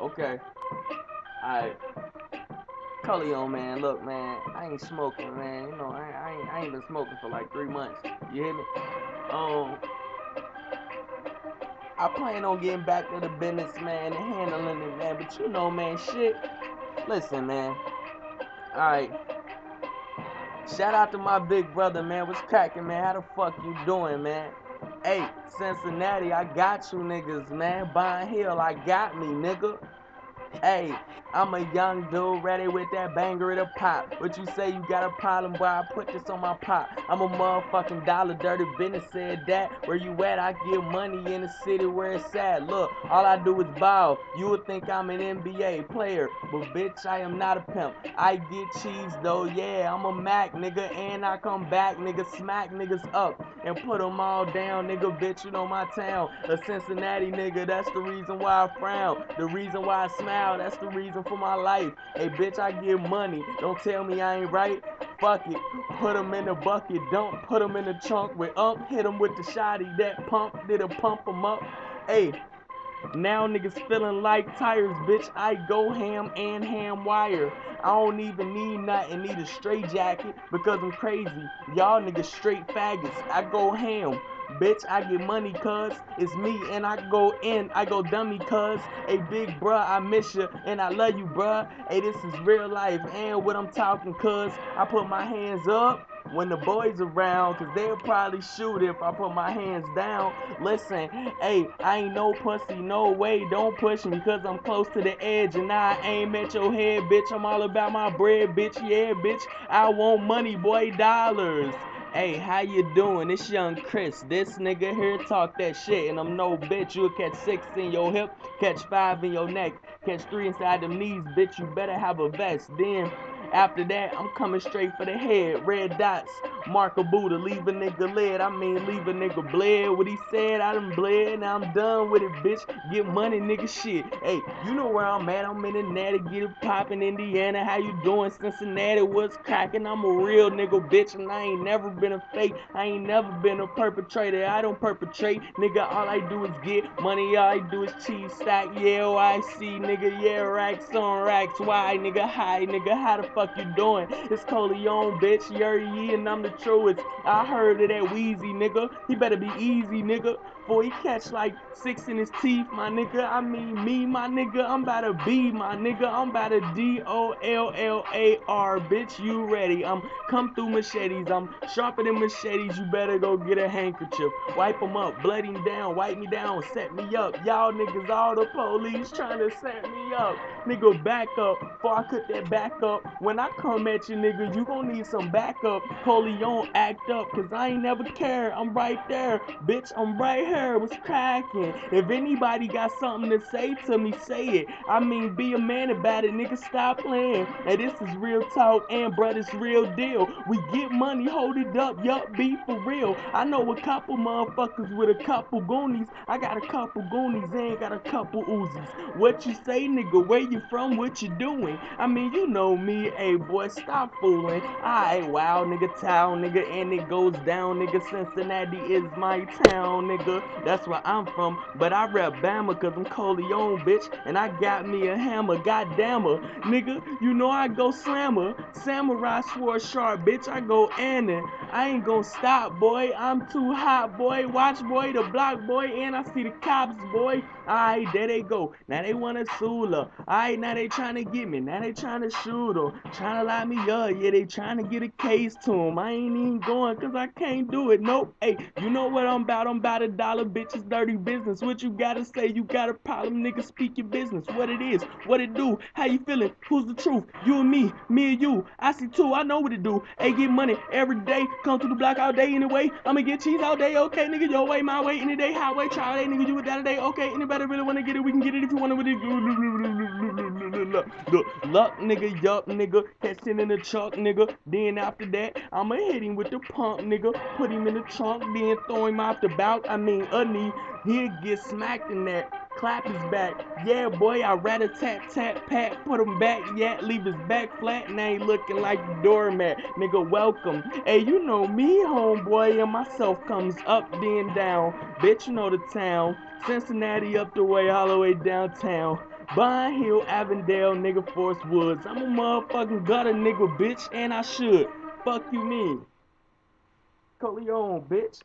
Okay. Alright. Coleon, man, look, man, I ain't smoking, man. You know, I ain't been smoking for like 3 months. You hear me? Um, I plan on getting back to the business, man, and handling it, man. But you know, man, shit. Listen, man. Alright. Shout out to my big brother, man. What's cracking, man? How the fuck you doing, man? Hey, Cincinnati, I got you niggas, man. Bond Hill, I got me, nigga. Hey, I'm a young dude ready with that banger of the pop. What you say you got a problem, boy? I put this on my pop. I'm a motherfucking dollar dirty business said that. Where you at? I get money in the city where it's at. Look, all I do is ball. You would think I'm an NBA player, but bitch, I am not a pimp. I get cheese though, yeah. I'm a Mac, nigga, and I come back, nigga, smack niggas up and put them all down, nigga, bitch, you know my town. A Cincinnati nigga, that's the reason why I frown. The reason why I smile, that's the reason for my life. Hey, bitch, I get money. Don't tell me I ain't right. Fuck it. Put them in the bucket, don't put them in the trunk with hit them with the shotty that pump, did a pump them up. Hey, now niggas feeling like tires, bitch. I go ham and ham wire. I don't even need nothing, need a straight jacket because I'm crazy. Y'all niggas straight faggots. I go ham. Bitch, I get money cuz it's me and I go in, I go dummy cuz. Hey big bruh, I miss you and I love you bruh. Hey, this is real life and what I'm talking cuz I put my hands up when the boys around, cause they'll probably shoot if I put my hands down. Listen, hey, I ain't no pussy, no way, don't push me, cause I'm close to the edge and I aim at your head, bitch. I'm all about my bread, bitch, yeah, bitch. I want money, boy, dollars. Hey, how you doing? It's young Chris. This nigga here talk that shit, and I'm no bitch. You'll catch 6 in your hip, catch 5 in your neck, catch 3 inside them knees, bitch. You better have a vest. Then after that, I'm coming straight for the head. Red dots, mark a Buddha, leave a nigga lead. I mean, leave a nigga bled. What he said, I done bled. Now I'm done with it, bitch. Get money, nigga, shit. Hey, you know where I'm at. I'm in the natty, get it poppin', Indiana. How you doing? Cincinnati, what's crackin'? I'm a real nigga, bitch, and I ain't never been a fake. I ain't never been a perpetrator. I don't perpetrate, nigga. All I do is get money. All I do is cheese stack. Yeah, OIC, nigga. Yeah, racks on racks. Why, nigga? Hi, nigga. How the fuck you doing? It's Coleon, bitch. Yuri, and I'm the truest. I heard of that Wheezy, nigga. He better be easy, nigga. For he catch like 6 in his teeth, my nigga. I mean me, my nigga. I'm about to be, my nigga. I'm about to DOLLAR, bitch. You ready? I'm come through machetes. I'm sharper than machetes. You better go get a handkerchief. Wipe them up, blood him down, wipe me down, set me up. Y'all niggas, all the police trying to set me up. Nigga, back up before I cut that back up. When I come at you, nigga, you gon' need some backup. Coleon, act up, cause I ain't never care. I'm right there, bitch. I'm right here. What's cracking? If anybody got something to say to me, say it. I mean, be a man about it, nigga. Stop playing. And this is real talk, and bruh, it's real deal. We get money, hold it up, yup, be for real. I know a couple motherfuckers with a couple goonies. I got a couple goonies and got a couple Uzis. What you say, nigga? Where you from? What you doing? I mean, you know me, hey boy, stop fooling. Alright, wow, nigga, town, nigga, and it goes down, nigga. Cincinnati is my town, nigga. That's where I'm from, but I rep Bama cause I'm Coleon, bitch, and I got me a hammer, goddamn her, nigga. You know I go slammer, samurai sword sharp, bitch. I go Anna. I ain't gonna stop, boy. I'm too hot, boy. Watch, boy, the block, boy, and I see the cops, boy. Alright, there they go. Now they wanna sue her. Alright, now they trying to get me. Now they trying to shoot her. Trying to lock me up. Yeah, they trying to get a case to him. I ain't even going cause I can't do it. Nope. Hey, you know what I'm about? I'm about a dollar, bitches, dirty business. What you gotta say? You got a problem, nigga? Speak your business. What it is, what it do, how you feeling? Who's the truth? You and me and you. I see two, I know what it do. Hey, get money every day. Come to the block all day anyway. I'ma get cheese all day, okay, nigga. Your way, my way, any day, highway, try day, nigga. You with that today, okay? Anybody really wanna get it? We can get it if you wanna with it. Luck, nigga, yup, nigga. Catch it in the truck, nigga. Then after that, I'ma hit him with the pump, nigga. Put him in the trunk, then throw him off the bout. I mean, a knee. He'll get smacked in that. Clap his back. Yeah, boy, I rat a tat tat pat. Put him back, yeah, leave his back flat. And I ain't looking like the doormat. Nigga, welcome. Hey, you know me, homeboy, and myself comes up, then down. Bitch, you know the town. Cincinnati up the way, all the way downtown. Bond Hill, Avondale, nigga, Forest Woods. I'm a motherfucking gutter nigga, bitch, and I should. Fuck you mean? Corleone, bitch.